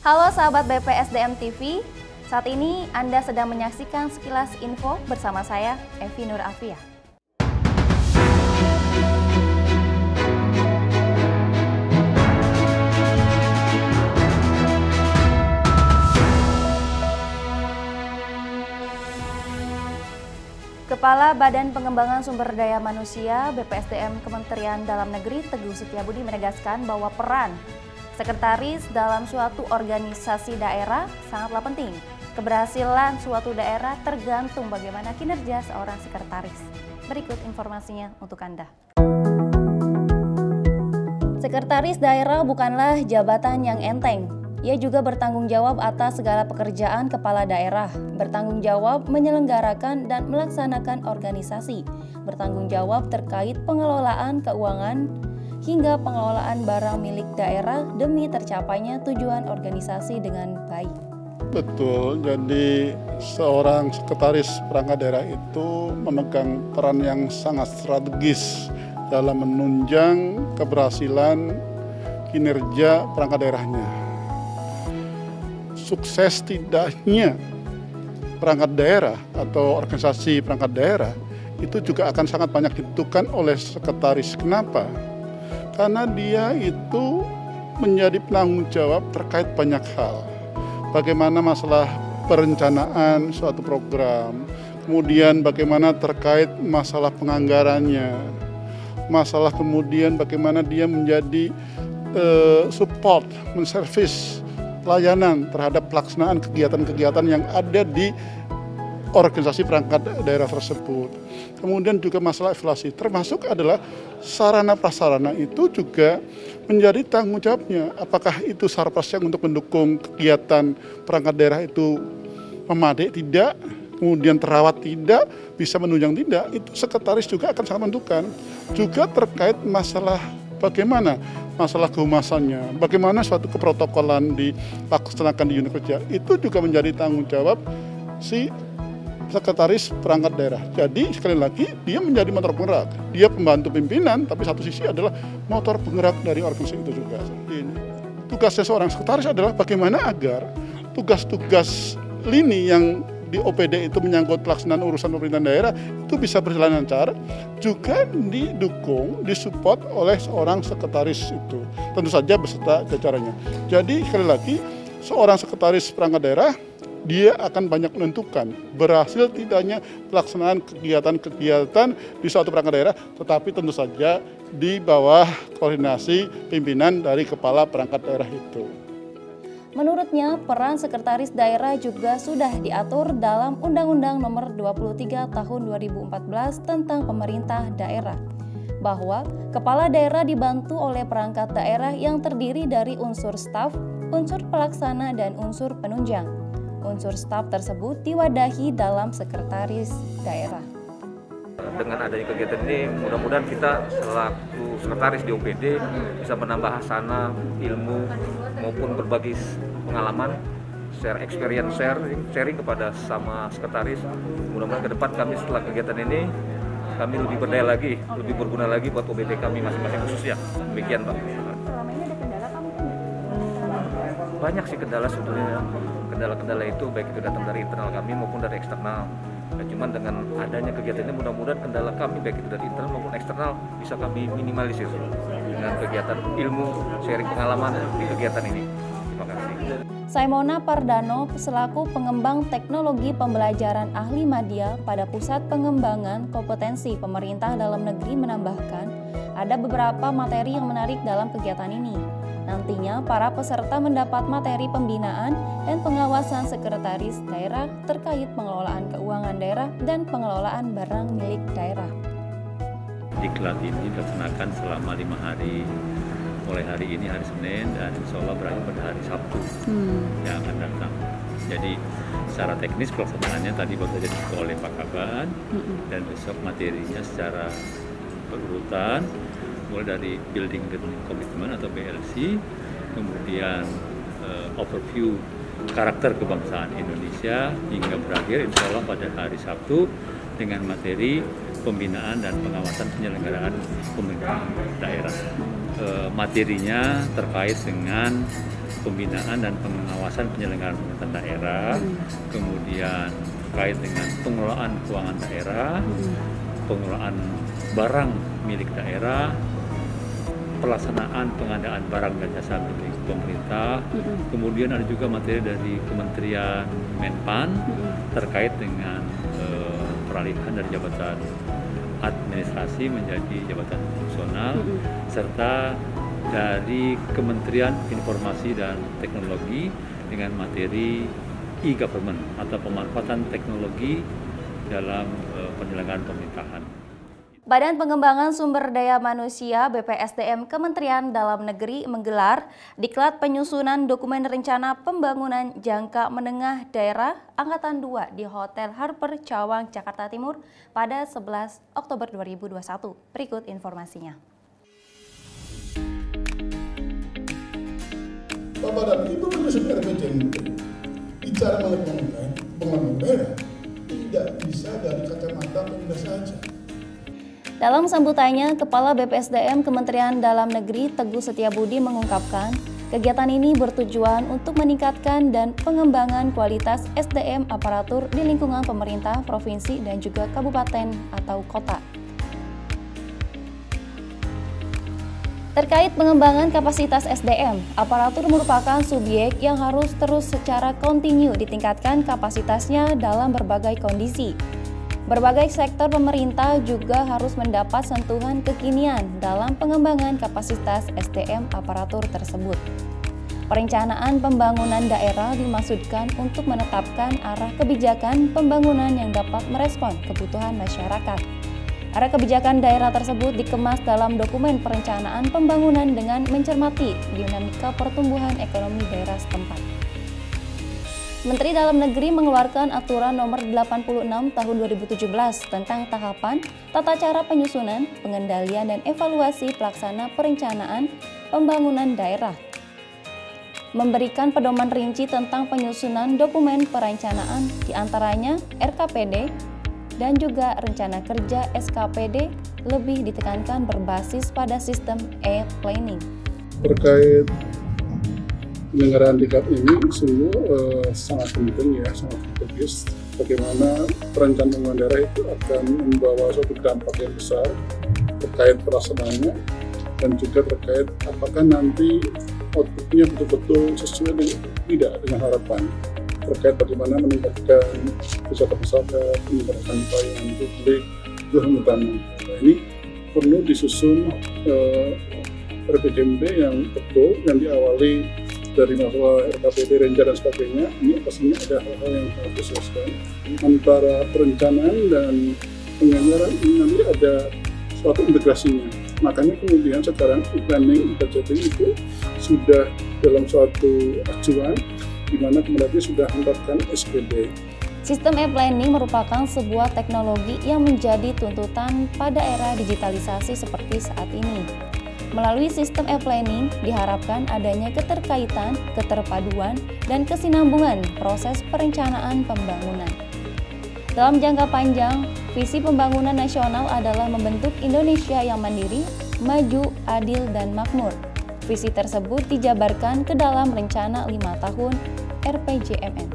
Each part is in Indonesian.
Halo sahabat BPSDM TV, saat ini Anda sedang menyaksikan sekilas info bersama saya, Evi Nur Afia. Kepala Badan Pengembangan Sumber Daya Manusia BPSDM Kementerian Dalam Negeri Teguh Setiabudi menegaskan bahwa peran sekretaris dalam suatu organisasi daerah sangatlah penting. Keberhasilan suatu daerah tergantung bagaimana kinerja seorang sekretaris. Berikut informasinya untuk Anda. Sekretaris daerah bukanlah jabatan yang enteng. Ia juga bertanggung jawab atas segala pekerjaan kepala daerah, bertanggung jawab menyelenggarakan dan melaksanakan organisasi, bertanggung jawab terkait pengelolaan keuangan, hingga pengelolaan barang milik daerah demi tercapainya tujuan organisasi dengan baik. Betul, jadi seorang sekretaris perangkat daerah itu memegang peran yang sangat strategis dalam menunjang keberhasilan kinerja perangkat daerahnya. Sukses tidaknya perangkat daerah atau organisasi perangkat daerah itu juga akan sangat banyak ditentukan oleh sekretaris. Kenapa? Karena dia itu menjadi penanggung jawab terkait banyak hal. Bagaimana masalah perencanaan suatu program, kemudian bagaimana terkait masalah penganggarannya, masalah kemudian bagaimana dia menjadi support, menservis layanan terhadap pelaksanaan kegiatan-kegiatan yang ada di organisasi perangkat daerah tersebut. Kemudian juga masalah evaluasi, termasuk adalah sarana prasarana itu juga menjadi tanggung jawabnya. Apakah itu sarana prasarana untuk mendukung kegiatan perangkat daerah itu memadai tidak, kemudian terawat tidak, bisa menunjang tidak, itu sekretaris juga akan sangat menentukan. Juga terkait masalah bagaimana masalah kehumasannya, bagaimana suatu keprotokolan dilaksanakan di unit kerja, itu juga menjadi tanggung jawab si sekretaris perangkat daerah. Jadi sekali lagi dia menjadi motor penggerak. Dia pembantu pimpinan, tapi satu sisi adalah motor penggerak dari organisasi itu juga. Ini tugasnya seorang sekretaris adalah bagaimana agar tugas-tugas lini yang di OPD itu menyangkut pelaksanaan urusan pemerintahan daerah itu bisa berjalan lancar, juga didukung, disupport oleh seorang sekretaris itu. Tentu saja beserta jajarannya. Jadi sekali lagi seorang sekretaris perangkat daerah dia akan banyak menentukan berhasil tidaknya pelaksanaan kegiatan-kegiatan di suatu perangkat daerah, tetapi tentu saja di bawah koordinasi pimpinan dari kepala perangkat daerah itu. Menurutnya, peran sekretaris daerah juga sudah diatur dalam Undang-Undang Nomor 23 Tahun 2014 tentang Pemerintah Daerah, bahwa kepala daerah dibantu oleh perangkat daerah yang terdiri dari unsur staf, unsur pelaksana, dan unsur penunjang. Unsur staf tersebut diwadahi dalam sekretaris daerah. Dengan adanya kegiatan ini, mudah-mudahan kita selaku sekretaris di OPD bisa menambah hasanah, ilmu, maupun berbagi pengalaman, share experience, sharing kepada sama sekretaris. Mudah-mudahan ke depan kami setelah kegiatan ini, kami lebih berdaya lagi, lebih berguna lagi buat OPD kami masing-masing khususnya. Demikian, Pak. Selama ini ada kendala kamu? Banyak sih kendala sebetulnya. Kendala-kendala itu baik itu datang dari internal kami maupun dari eksternal. Nah, cuman dengan adanya kegiatan ini mudah-mudahan kendala kami baik itu dari internal maupun eksternal bisa kami minimalisir dengan kegiatan ilmu, sharing pengalaman di kegiatan ini. Terima kasih. Saimona Pardano selaku pengembang teknologi pembelajaran ahli media pada Pusat Pengembangan Kompetensi Pemerintah Dalam Negeri menambahkan ada beberapa materi yang menarik dalam kegiatan ini. Nantinya, para peserta mendapat materi pembinaan dan pengawasan sekretaris daerah terkait pengelolaan keuangan daerah dan pengelolaan barang milik daerah. Diklat ini dilaksanakan selama 5 hari, mulai hari ini hari Senin dan insya Allah berakhir pada hari Sabtu yang akan datang. Jadi secara teknis pelaksanaannya tadi baru saja dibuka oleh Pak Kaban dan besok materinya secara berurutan, mulai dari Building Learning Commitment atau BLC, kemudian overview karakter kebangsaan Indonesia hingga berakhir insya Allah pada hari Sabtu dengan materi pembinaan dan pengawasan penyelenggaraan pemerintahan daerah. Materinya terkait dengan pembinaan dan pengawasan penyelenggaraan pemerintahan daerah, kemudian terkait dengan pengelolaan keuangan daerah, pengelolaan barang milik daerah, pelaksanaan pengadaan barang dan jasa milik pemerintah, kemudian ada juga materi dari Kementerian Menpan terkait dengan peralihan dari jabatan administrasi menjadi jabatan fungsional, serta dari Kementerian Informasi dan Teknologi dengan materi e-government atau pemanfaatan teknologi dalam penyelenggaraan pemerintahan. Badan Pengembangan Sumber Daya Manusia BPSDM Kementerian Dalam Negeri menggelar Diklat Penyusunan Dokumen Rencana Pembangunan Jangka Menengah Daerah Angkatan 2 di Hotel Harper Cawang, Jakarta Timur pada 11 Oktober 2021. Berikut informasinya. Bapak dan Ibu menyusun RPJMD, bicara mengenai pembangunan daerah tidak bisa dari kacamata pemerintah saja. Dalam sambutannya, Kepala BPSDM Kementerian Dalam Negeri Teguh Setiabudi mengungkapkan, kegiatan ini bertujuan untuk meningkatkan dan pengembangan kualitas SDM aparatur di lingkungan pemerintah, provinsi, dan juga kabupaten atau kota. Terkait pengembangan kapasitas SDM, aparatur merupakan subjek yang harus terus secara kontinu ditingkatkan kapasitasnya dalam berbagai kondisi. Berbagai sektor pemerintah juga harus mendapat sentuhan kekinian dalam pengembangan kapasitas SDM aparatur tersebut. Perencanaan pembangunan daerah dimaksudkan untuk menetapkan arah kebijakan pembangunan yang dapat merespon kebutuhan masyarakat. Arah kebijakan daerah tersebut dikemas dalam dokumen perencanaan pembangunan dengan mencermati dinamika pertumbuhan ekonomi daerah setempat. Menteri Dalam Negeri mengeluarkan Aturan Nomor 86 Tahun 2017 tentang tahapan, tata cara penyusunan, pengendalian, dan evaluasi pelaksana perencanaan pembangunan daerah. Memberikan pedoman rinci tentang penyusunan dokumen perencanaan, diantaranya RKPD dan juga Rencana Kerja SKPD, lebih ditekankan berbasis pada sistem e-planning. Terkait penyelenggaraan diklat ini sungguh sangat penting ya, sangat strategis. Bagaimana perencanaan pembangunan daerah itu akan membawa suatu dampak yang besar terkait pelaksanaannya dan juga terkait apakah nanti outputnya betul-betul sesuai dengan harapan. Terkait bagaimana meningkatkan wisata-wisata, meningkatkan pelayanan publik, itu yang utama. Nah, ini perlu disusun RPJMD yang betul, yang diawali dari masalah RKPD, rencana dan sebagainya. Ini pastinya ada hal-hal yang harus diselesaikan antara perencanaan dan penganggaran. Ini nanti ada suatu integrasinya. Makanya kemudian sekarang e-planning, e-budgeting itu sudah dalam suatu acuan di mana kemudian sudah menerapkan SPD. Sistem e-planning merupakan sebuah teknologi yang menjadi tuntutan pada era digitalisasi seperti saat ini. Melalui sistem e-planning diharapkan adanya keterkaitan, keterpaduan, dan kesinambungan proses perencanaan pembangunan. Dalam jangka panjang, visi pembangunan nasional adalah membentuk Indonesia yang mandiri, maju, adil, dan makmur. Visi tersebut dijabarkan ke dalam rencana 5 tahun RPJMN.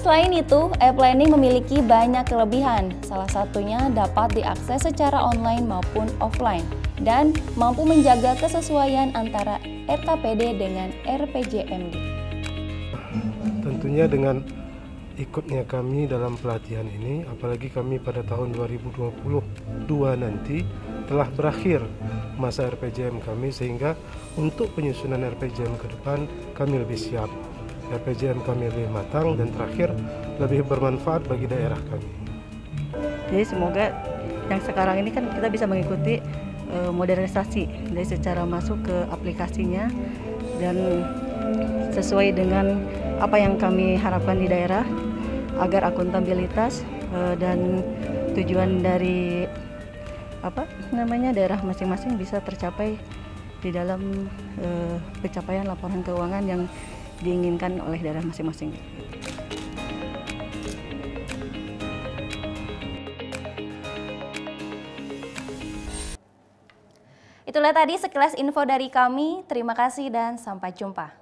Selain itu, e-planning memiliki banyak kelebihan, salah satunya dapat diakses secara online maupun offline, dan mampu menjaga kesesuaian antara RKPD dengan RPJMD. Tentunya dengan ikutnya kami dalam pelatihan ini, apalagi kami pada tahun 2022 nanti telah berakhir masa RPJM kami, sehingga untuk penyusunan RPJM ke depan kami lebih siap. RPJM kami lebih matang dan terakhir lebih bermanfaat bagi daerah kami. Jadi semoga yang sekarang ini kan kita bisa mengikuti modernisasi dari secara masuk ke aplikasinya dan sesuai dengan apa yang kami harapkan di daerah agar akuntabilitas dan tujuan dari daerah masing-masing bisa tercapai di dalam pencapaian laporan keuangan yang diinginkan oleh daerah masing-masing. Itulah tadi sekilas info dari kami. Terima kasih dan sampai jumpa.